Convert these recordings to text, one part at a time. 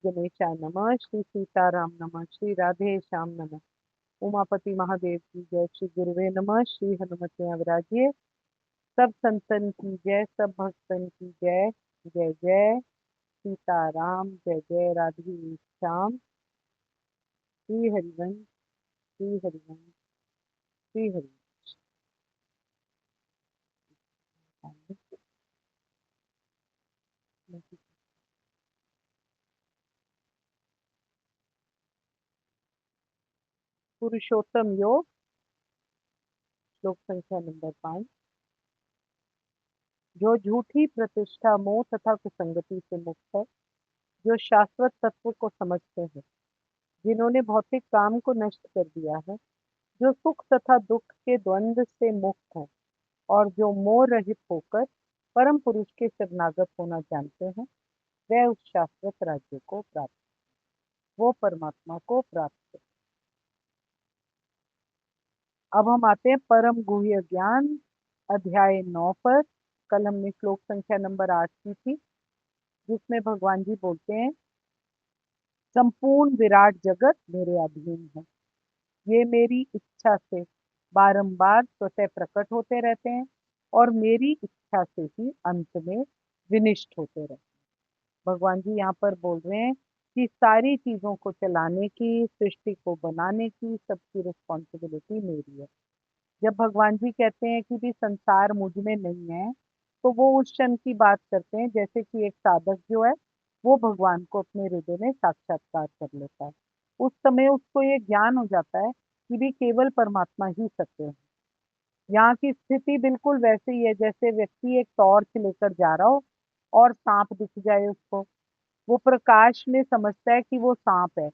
गणेशाय नमः। श्री सीताराम नमः। श्री राधे श्याम नमः। उमापति महादेव की जय। श्री गुरुवे नमः। श्री हनुमते अवराजिए। सब संतन की जय, सब भक्तन की जय। जय जय सीताराम, जय जय राधे श्याम। श्री हरिवंश, श्री हरिवंश, श्री हरिवंश। पुरुषोत्तम योग, श्लोक संख्या नंबर 5। जो झूठी प्रतिष्ठा, मोह तथा कुसंगति से मुक्त है, जो शाश्वत तत्व को समझते हैं, जिन्होंने भौतिक काम को नष्ट कर दिया है, जो सुख तथा दुख के द्वंद्व से मुक्त है और जो मोह रहित होकर परम पुरुष के शरणागत होना जानते हैं, वह उस शाश्वत राज्य को प्राप्त, वो परमात्मा को प्राप्त है। अब हम आते हैं परम गुह्य ज्ञान अध्याय 9 पर। कल हमने श्लोक संख्या नंबर 8 की थी, जिसमें भगवान जी बोलते हैं, संपूर्ण विराट जगत मेरे अधीन है। ये मेरी इच्छा से बारंबार स्वतः प्रकट होते रहते हैं और मेरी इच्छा से ही अंत में विनिष्ट होते रहते हैं। भगवान जी यहाँ पर बोल रहे हैं कि सारी चीजों को चलाने की, सृष्टि को बनाने की सबकी रिस्पॉन्सिबिलिटी मेरी है। जब भगवान जी कहते हैं कि भी संसार मुझ में नहीं है, तो वो उस क्षण की बात करते हैं जैसे कि एक साधक जो है वो भगवान को अपने हृदय में साक्षात्कार कर लेता है। उस समय उसको ये ज्ञान हो जाता है कि भी केवल परमात्मा ही सत्य है। यहाँ की स्थिति बिल्कुल वैसे ही है जैसे व्यक्ति एक टॉर्च लेकर जा रहा हो और सांप दिख जाए उसको। वो प्रकाश में समझता है कि वो सांप है,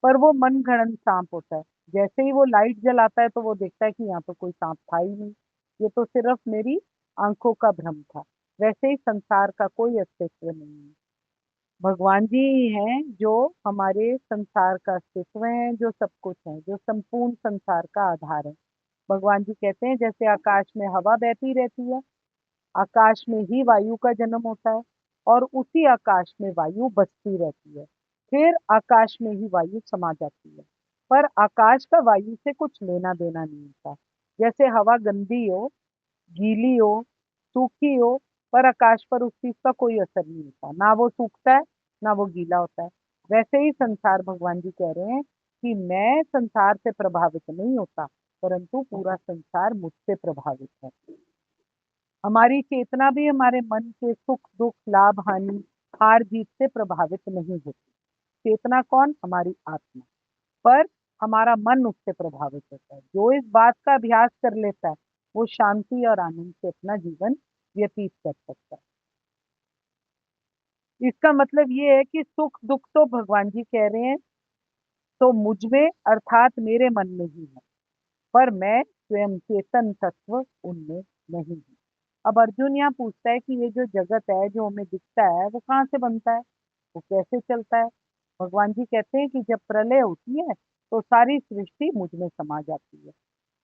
पर वो मन गढ़ंत सांप होता है। जैसे ही वो लाइट जलाता है तो वो देखता है कि यहाँ तो कोई सांप था ही नहीं, ये तो सिर्फ मेरी आंखों का भ्रम था। वैसे ही संसार का कोई अस्तित्व नहीं है। भगवान जी ही हैं जो हमारे संसार का अस्तित्व है, जो सब कुछ है, जो संपूर्ण संसार का आधार है। भगवान जी कहते हैं जैसे आकाश में हवा बहती रहती है, आकाश में ही वायु का जन्म होता है और उसी आकाश में वायु बसती रहती है। फिर आकाश में ही वायु समा जाती है, पर आकाश का वायु से कुछ लेना देना नहीं होता। जैसे हवा गंदी हो, गीली हो, सूखी हो, पर आकाश पर उस चीज का कोई असर नहीं होता, ना वो सूखता है ना वो गीला होता है। वैसे ही संसार, भगवान जी कह रहे हैं कि मैं संसार से प्रभावित नहीं होता, परंतु पूरा संसार मुझसे प्रभावित है। हमारी चेतना भी हमारे मन के सुख दुख, लाभ हानि, हार जीत से प्रभावित नहीं होती। चेतना कौन? हमारी आत्मा। पर हमारा मन उससे प्रभावित होता है। जो इस बात का अभ्यास कर लेता है वो शांति और आनंद से अपना जीवन व्यतीत कर सकता है। इसका मतलब ये है कि सुख दुख तो भगवान जी कह रहे हैं तो मुझ में अर्थात मेरे मन में ही है, पर मैं स्वयं चेतन तत्व उनमें नहीं हूँ। अब अर्जुन यहाँ पूछता है कि ये जो जगत है, जो हमें दिखता है, वो कहाँ से बनता है, वो कैसे चलता है। भगवान जी कहते हैं कि जब प्रलय होती है तो सारी सृष्टि मुझ में समा जाती है,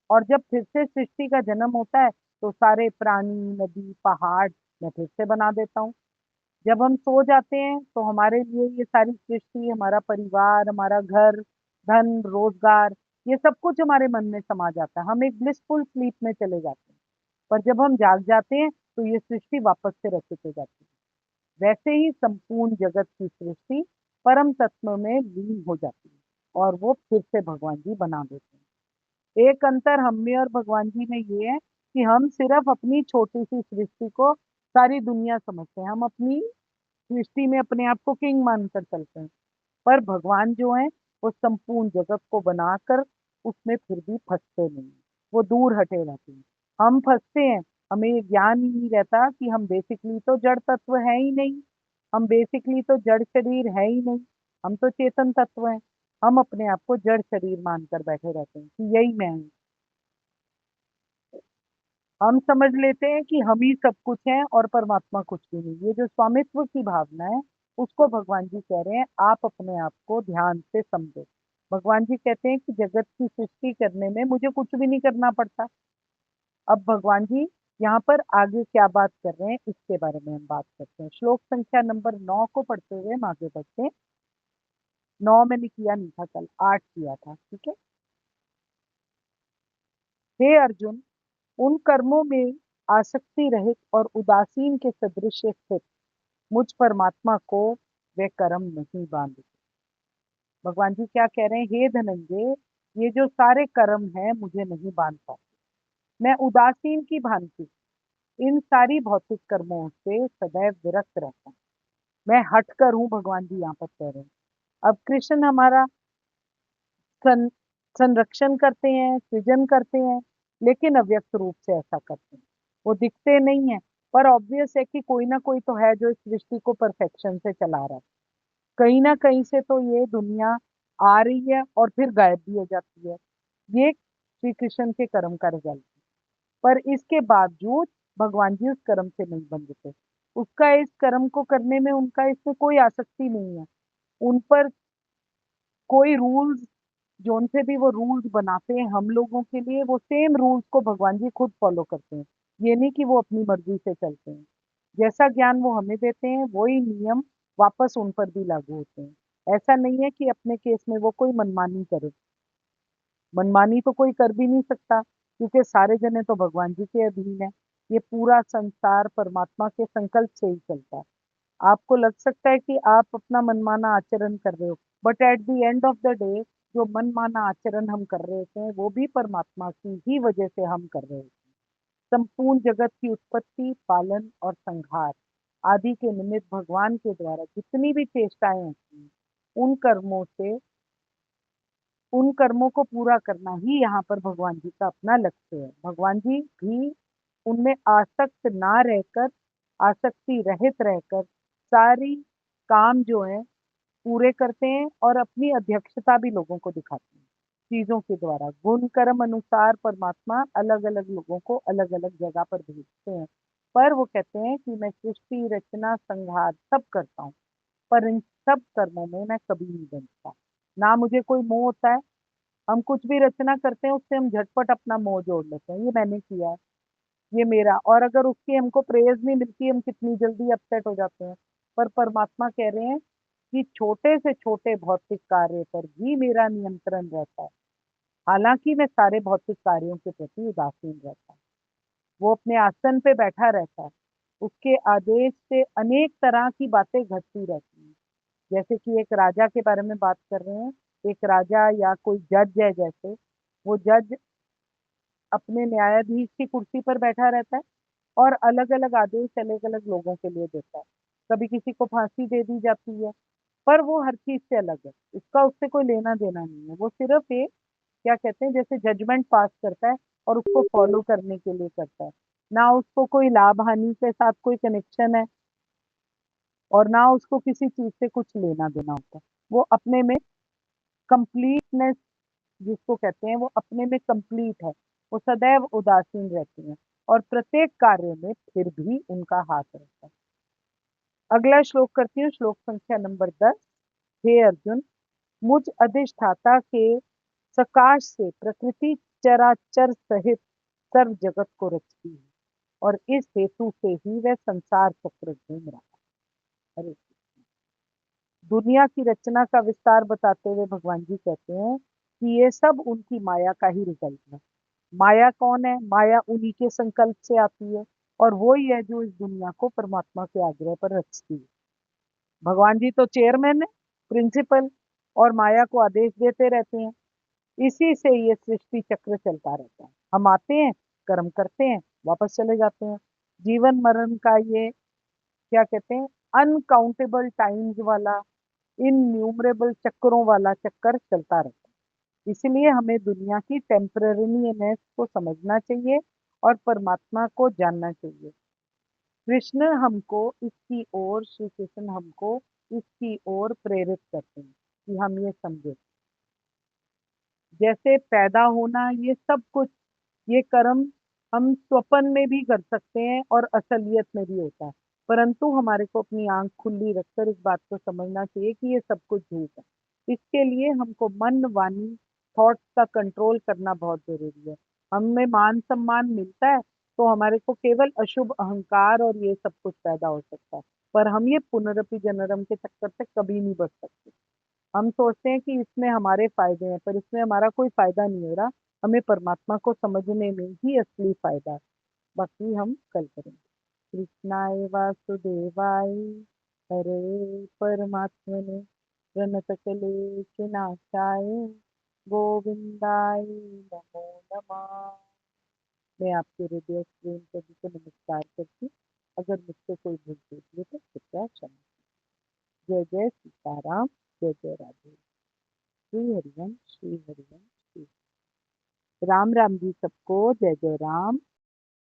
और जब फिर से सृष्टि का जन्म होता है तो सारे प्राणी, नदी, पहाड़ मैं फिर से बना देता हूँ। जब हम सो जाते हैं तो हमारे लिए ये सारी सृष्टि, हमारा परिवार, हमारा घर, धन, रोजगार, ये सब कुछ हमारे मन में समा जाता है। हम एक ब्लिसफुल स्लीप में चले जाते हैं, पर जब हम जाग जाते हैं तो ये सृष्टि वापस से रचित हो जाती है। वैसे ही संपूर्ण जगत की सृष्टि परम तत्व में लीन हो जाती है और वो फिर से भगवान जी बना देते हैं। एक अंतर हम में और भगवान जी में ये है कि हम सिर्फ अपनी छोटी सी सृष्टि को सारी दुनिया समझते हैं। हम अपनी सृष्टि में अपने आप को किंग मानकर चलते हैं, पर भगवान जो है वो संपूर्ण जगत को बनाकर उसमें फिर भी फंसते नहीं, वो दूर हटे रहते हैं। हम फंसते हैं, हमें ये ज्ञान ही नहीं रहता कि हम बेसिकली तो जड़ तत्व है ही नहीं, हम बेसिकली तो जड़ शरीर है ही नहीं, हम तो चेतन तत्व हैं। हम अपने आप को जड़ शरीर मानकर बैठे रहते हैं कि यही मैं हूँ। हम समझ लेते हैं कि हम ही सब कुछ हैं और परमात्मा कुछ भी नहीं। ये जो स्वामित्व की भावना है, उसको भगवान जी कह रहे हैं आप अपने आप को ध्यान से समझो। भगवान जी कहते हैं कि जगत की सृष्टि करने में मुझे कुछ भी नहीं करना पड़ता। अब भगवान जी यहाँ पर आगे क्या बात कर रहे हैं इसके बारे में हम बात करते हैं। श्लोक संख्या नंबर 9 को पढ़ते हुए हम आगे बढ़ते हैं। 9 मैंने किया नहीं था कल, 8 किया था, ठीक है। हे अर्जुन, उन कर्मों में आसक्ति रहित और उदासीन के सदृश स्थित मुझ परमात्मा को वे कर्म नहीं बांधते। भगवान जी क्या कह रहे हैं, हे धनंजय, ये जो सारे कर्म हैं मुझे नहीं बांध पाते। मैं उदासीन की भांति इन सारी भौतिक कर्मों से सदैव विरक्त रहता हूँ। मैं हटकर हूँ, भगवान जी यहाँ पर कह रहे हैं। अब कृष्ण हमारा सं, संरक्षण करते हैं, सृजन करते हैं, लेकिन अव्यक्त रूप से ऐसा करते हैं। वो दिखते नहीं है, पर ऑब्वियस है कि कोई ना कोई तो है जो इस सृष्टि को परफेक्शन से चला रहा है। कहीं ना कहीं से तो ये दुनिया आ रही है और फिर गायब भी हो जाती है। ये श्री कृष्ण के कर्म का रिजल्ट है। पर इसके बावजूद भगवान जी उस कर्म से नहीं बंधते। उसका इस कर्म को करने में उनका इसमें कोई आसक्ति नहीं है। उन पर कोई रूल्स, जो उनसे भी वो रूल्स बनाते हैं हम लोगों के लिए, वो सेम रूल्स को भगवान जी खुद फॉलो करते हैं। ये नहीं कि वो अपनी मर्जी से चलते हैं। जैसा ज्ञान वो हमें देते हैं वही नियम वापस उन पर भी लागू होते हैं। ऐसा नहीं है कि अपने केस में वो कोई मनमानी करे। मनमानी तो कोई कर भी नहीं सकता, क्योंकि सारे जने तो भगवान जी के अधीन है। ये पूरा संसार परमात्मा के संकल्प से ही चलता है। आपको लग सकता है कि आप अपना मनमाना आचरण कर रहे हो, but at the end of the day जो मनमाना आचरण हम कर रहे होते हैं वो भी परमात्मा की ही वजह से हम कर रहे होते हैं। संपूर्ण जगत की उत्पत्ति, पालन और संहार आदि के निमित्त भगवान के द्वारा जितनी भी चेष्टाएं होती हैं, उन कर्मों से उन कर्मों को पूरा करना ही यहाँ पर भगवान जी का अपना लक्ष्य है। भगवान जी भी उनमें आसक्त ना रहकर, आसक्ति रहित रहकर सारी काम जो है पूरे करते हैं और अपनी अध्यक्षता भी लोगों को दिखाते हैं। चीजों के द्वारा गुण कर्म अनुसार परमात्मा अलग अलग लोगों को अलग अलग जगह पर भेजते हैं। पर वो कहते हैं कि मैं सृष्टि रचना संहार सब करता हूँ, पर इन सब कर्मों में मैं कभी नहीं बनता। ना मुझे कोई मोह होता है। हम कुछ भी रचना करते हैं उससे हम झटपट अपना मोह जोड़ लेते हैं, ये मैंने किया है, ये मेरा। और अगर उसकी हमको प्रेज नहीं मिलती हम कितनी जल्दी अपसेट हो जाते हैं। पर परमात्मा कह रहे हैं कि छोटे से छोटे भौतिक कार्य पर भी मेरा नियंत्रण रहता है। हालांकि मैं सारे भौतिक कार्यों के प्रति उदासीन रहता हूँ। वो अपने आसन पे बैठा रहता है, उसके आदेश से अनेक तरह की बातें घटती रहती हैं। जैसे कि एक राजा के बारे में बात कर रहे हैं। एक राजा या कोई जज है, जैसे वो जज अपने न्यायाधीश की कुर्सी पर बैठा रहता है और अलग अलग आदेश अलग अलग लोगों के लिए देता है। कभी किसी को फांसी दे दी जाती है, पर वो हर चीज से अलग है, उसका उससे कोई लेना देना नहीं है। वो सिर्फ एक, क्या कहते हैं, जैसे जजमेंट पास करता है और उसको फॉलो करने के लिए करता है। ना उसको कोई लाभ हानि के साथ कोई कनेक्शन है और ना उसको किसी चीज से कुछ लेना देना होता है। वो अपने में कंप्लीटनेस जिसको कहते हैं, वो अपने में कंप्लीट है। वो सदैव उदासीन रहती हैं और प्रत्येक कार्य में फिर भी उनका हाथ रहता है। अगला श्लोक करती हूँ, श्लोक संख्या नंबर 10। हे अर्जुन, मुझ अधिष्ठाता के सकाश से प्रकृति चराचर सहित सर्व जगत को रचती है और इस हेतु से ही वह संसार चक्र घूम रहा है। अरे, दुनिया की रचना का विस्तार बताते हुए भगवान जी कहते हैं कि ये सब उनकी माया का ही रिजल्ट है। माया कौन है? माया उन्हीं के संकल्प से आती है और वो ही है जो इस दुनिया को परमात्मा के आग्रह पर रचती है। भगवान जी तो चेयरमैन है, प्रिंसिपल, और माया को आदेश देते रहते हैं। इसी से ये सृष्टि चक्र चलता रहता है। हम आते हैं, कर्म करते हैं, वापस चले जाते हैं। जीवन मरण का ये, क्या कहते हैं, अनकाउंटेबल टाइम्स वाला, इनन्यूमरेबल चक्रों वाला चक्कर चलता रहता है। इसलिए हमें दुनिया की टेम्पररीनेस को समझना चाहिए और परमात्मा को जानना चाहिए। कृष्ण हमको इसकी ओर श्री कृष्ण हमको इसकी ओर प्रेरित करते हैं कि हम ये समझे। जैसे पैदा होना, ये सब कुछ, ये कर्म हम स्वप्न में भी कर सकते हैं और असलियत में भी होता है। परंतु हमारे को अपनी आंख खुली रखकर इस बात को समझना चाहिए कि ये सब कुछ झूठ है। इसके लिए हमको मन, वाणी, थॉट्स का कंट्रोल करना बहुत जरूरी है। हमें मान सम्मान मिलता है तो हमारे को केवल अशुभ अहंकार और ये सब कुछ पैदा हो सकता है, पर हम ये पुनरपि जनरम के चक्कर से कभी नहीं बच सकते। हम सोचते हैं कि इसमें हमारे फायदे हैं, पर इसमें हमारा कोई फायदा नहीं हो रहा। हमें परमात्मा को समझने में ही असली फायदा है। बाकी हम कल करेंगे। कृष्णाय वासुदेवाय हरे परमात्मने प्रणतकलेश नाशाय गोविंदाय नमो नमः। मैं आपके हृदय प्रेम सभी को नमस्कार करती हूँ। अगर मुझसे कोई भूल चूक हुई तो कृपया क्षमा। जय जय सीताराम, जय जय राधे। श्री हरिवंश, श्री हरिवंश, श्री राम राम जी सबको। जय जय राम।